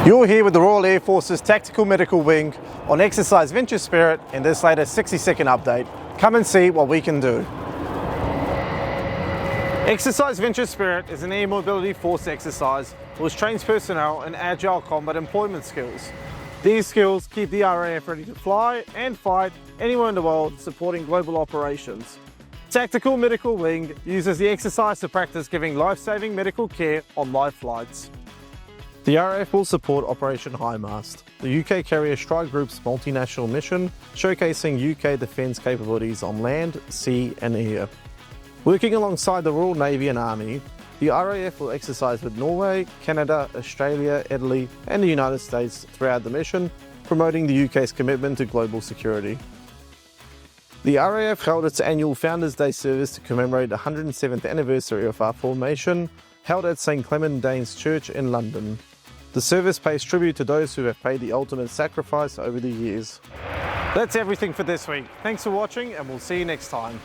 You're here with the Royal Air Force's Tactical Medical Wing on Exercise Venture Spirit in this latest 60-second update. Come and see what we can do. Exercise Venture Spirit is an air mobility force exercise which trains personnel in agile combat employment skills. These skills keep the RAF ready to fly and fight anywhere in the world supporting global operations. Tactical Medical Wing uses the exercise to practice giving life-saving medical care on live flights. The RAF will support Operation High Mast, the UK Carrier Strike Group's multinational mission showcasing UK defence capabilities on land, sea and air. Working alongside the Royal Navy and Army, the RAF will exercise with Norway, Canada, Australia, Italy and the United States throughout the mission, promoting the UK's commitment to global security. The RAF held its annual Founders' Day service to commemorate the 107th anniversary of our formation, held at St Clement Danes Church in London. The service pays tribute to those who have paid the ultimate sacrifice over the years. That's everything for this week. Thanks for watching and we'll see you next time.